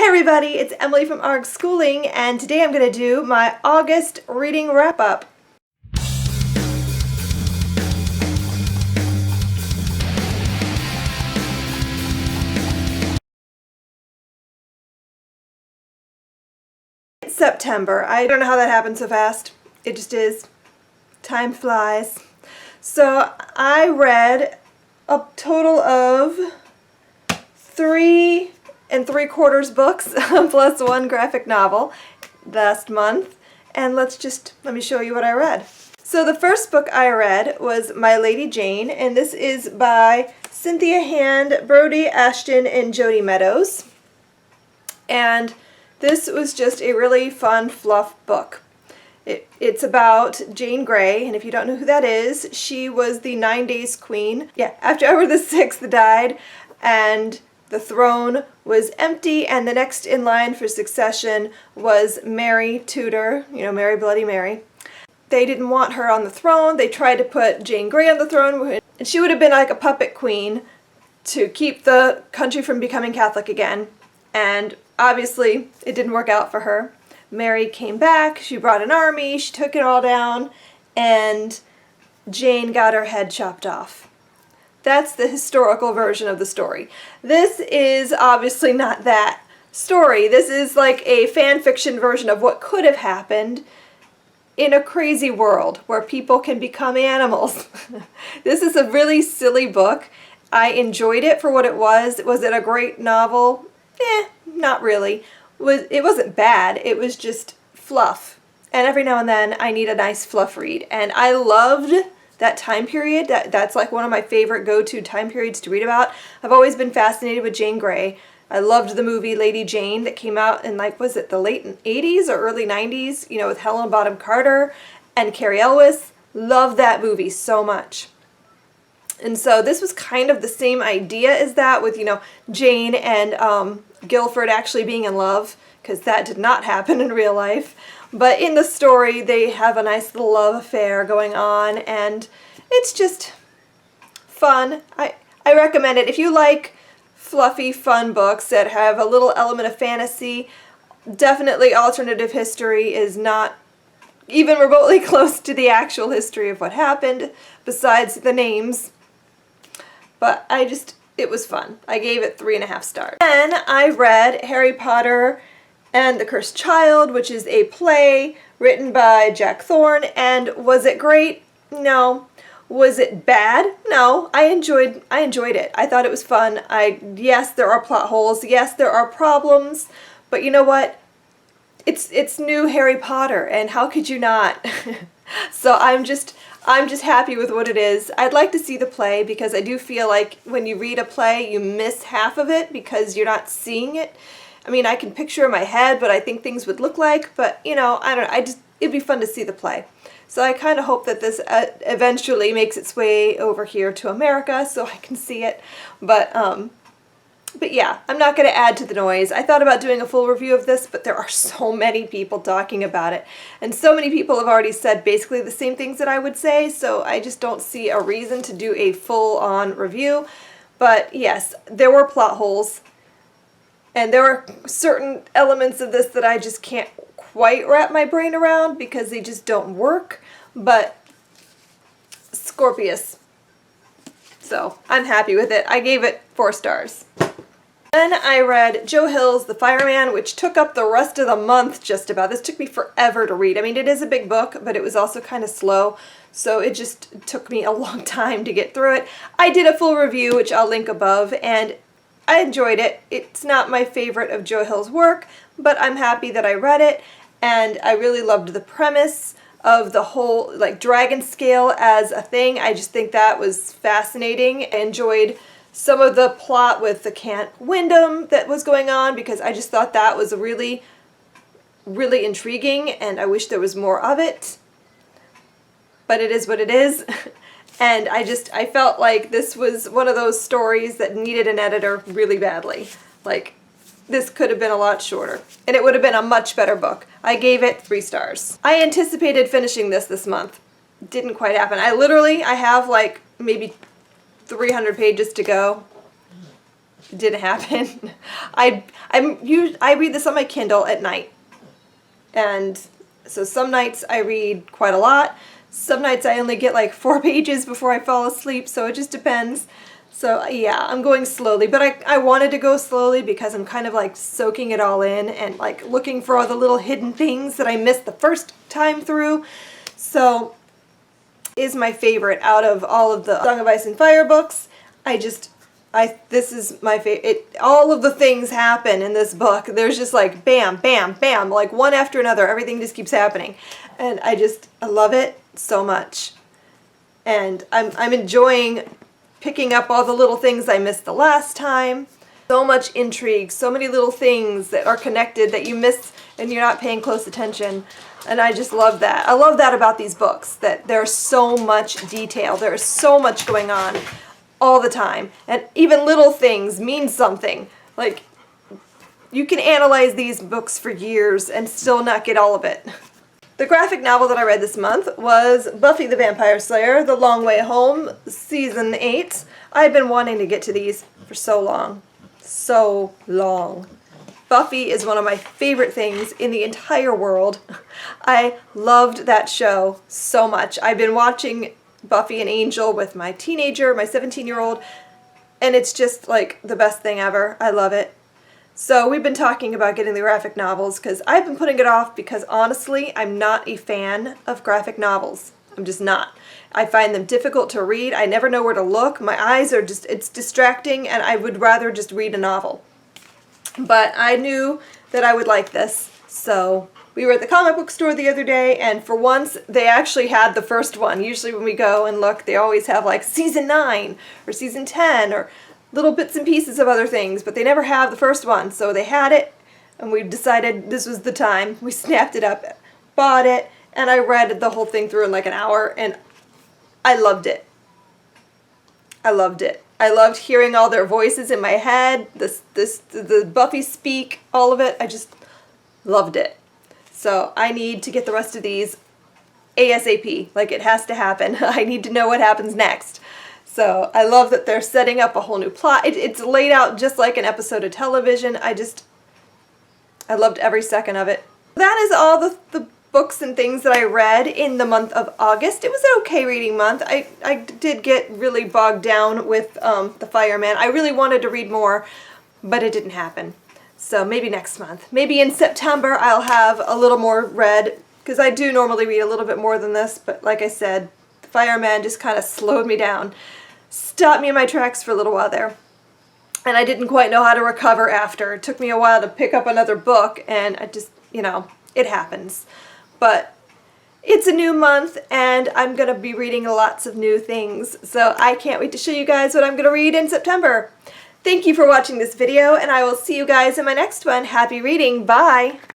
everybody, it's Emily from ARG Schooling, and today I'm going to do my August reading wrap-up. It's September. I don't know how that happened so fast. It just is. Time flies. So I read a total of 3 3/4 books plus 1 graphic novel last month, and let me show you what I read. So the first book I read was My Lady Jane, and this is by Cynthia Hand, Brody Ashton, and Jody Meadows. And this was just a really fun fluff book. It's about Jane Grey, and if you don't know who that is, she was the 9 Days Queen. Yeah, after Edward VI died, and the throne was empty, and the next in line for succession was Mary Tudor, Mary Bloody Mary. They didn't want her on the throne. They tried to put Jane Grey on the throne, and she would have been like a puppet queen to keep the country from becoming Catholic again. And obviously, it didn't work out for her. Mary came back, she brought an army, she took it all down, and Jane got her head chopped off. That's the historical version of the story. This is obviously not that story. This is like a fan fiction version of what could have happened in a crazy world where people can become animals. This is a really silly book. I enjoyed it for what it was. Was it a great novel? Not really. It wasn't bad. It was just fluff. And every now and then I need a nice fluff read. And I loved that time period. That's like one of my favorite go-to time periods to read about. I've always been fascinated with Jane Grey. I loved the movie Lady Jane that came out in was it the late 80s or early 90s, with Helena Bonham Carter and Cary Elwes. Loved that movie so much. And so this was kind of the same idea as that, with, Jane and Guilford actually being in love, because that did not happen in real life. But in the story, they have a nice little love affair going on, and it's just fun. I recommend it. If you like fluffy, fun books that have a little element of fantasy, definitely alternative history is not even remotely close to the actual history of what happened, besides the names. But it was fun. I gave it 3.5 stars. Then I read Harry Potter and the Cursed Child, which is a play written by Jack Thorne. And was it great? No. Was it bad? No. I enjoyed it. I thought it was fun. Yes, there are plot holes. Yes, there are problems. But you know what? It's new Harry Potter, and how could you not? So I'm just happy with what it is. I'd like to see the play, because I do feel like when you read a play, you miss half of it because you're not seeing it. I mean, I can picture in my head what I think things would look like, but, I don't know. It'd be fun to see the play. So I kind of hope that this eventually makes its way over here to America so I can see it. But yeah, I'm not going to add to the noise. I thought about doing a full review of this, but there are so many people talking about it. And so many people have already said basically the same things that I would say, so I just don't see a reason to do a full-on review. But yes, there were plot holes. And there are certain elements of this that I just can't quite wrap my brain around because they just don't work. But Scorpius. So I'm happy with it. I gave it 4 stars. Then I read Joe Hill's The Fireman, which took up the rest of the month just about. This took me forever to read. I mean, it is a big book, but it was also kind of slow, so it just took me a long time to get through it. I did a full review, which I'll link above, and I enjoyed it. It's not my favorite of Joe Hill's work, but I'm happy that I read it, and I really loved the premise of the whole, dragon scale as a thing. I just think that was fascinating. I enjoyed some of the plot with the Camp Wyndham that was going on, because I just thought that was really, really intriguing, and I wish there was more of it. But it is what it is. And I felt like this was one of those stories that needed an editor really badly. This could have been a lot shorter, and it would have been a much better book. I gave it 3 stars. I anticipated finishing this month. Didn't quite happen. I have maybe 300 pages to go. It didn't happen. I read this on my Kindle at night. And so some nights I read quite a lot. Some nights I only get like 4 pages before I fall asleep, so it just depends. So yeah, I'm going slowly, but I wanted to go slowly because I'm kind of like soaking it all in and like looking for all the little hidden things that I missed the first time through. So is my favorite out of all of the Song of Ice and Fire books. This is my favorite. All of the things happen in this book. There's just like bam, bam, bam, like one after another. Everything just keeps happening. And I love it so much. And I'm enjoying picking up all the little things I missed the last time. So much intrigue, so many little things that are connected that you miss and you're not paying close attention. And I just love that. I love that about these books, that there's so much detail. There's so much going on all the time. And even little things mean something. Like, you can analyze these books for years and still not get all of it. The graphic novel that I read this month was Buffy the Vampire Slayer, The Long Way Home, Season 8. I've been wanting to get to these for so long. So long. Buffy is one of my favorite things in the entire world. I loved that show so much. I've been watching Buffy and Angel with my teenager, my 17-year-old, and it's just like the best thing ever. I love it. So we've been talking about getting the graphic novels because I've been putting it off because honestly, I'm not a fan of graphic novels. I'm just not. I find them difficult to read. I never know where to look. My eyes are it's distracting, and I would rather just read a novel. But I knew that I would like this, so we were at the comic book store the other day, and for once, they actually had the first one. Usually when we go and look, they always have like Season 9 or Season 10 or little bits and pieces of other things, but they never have the first one. So they had it, and we decided this was the time. We snapped it up, bought it, and I read the whole thing through in like an hour, and I loved it. I loved it. I loved hearing all their voices in my head, the Buffy speak, all of it. I just loved it. So I need to get the rest of these ASAP. Like, it has to happen. I need to know what happens next. So I love that they're setting up a whole new plot. It's laid out just like an episode of television. I loved every second of it. That is all the books and things that I read in the month of August. It was an okay reading month. I did get really bogged down with the Fireman. I really wanted to read more, but it didn't happen. So maybe next month. Maybe in September I'll have a little more read, because I do normally read a little bit more than this, but like I said, the Fireman just kind of slowed me down. Stopped me in my tracks for a little while there. And I didn't quite know how to recover after. It took me a while to pick up another book, and I just, it happens. But it's a new month, and I'm going to be reading lots of new things. So I can't wait to show you guys what I'm going to read in September. Thank you for watching this video, and I will see you guys in my next one. Happy reading. Bye!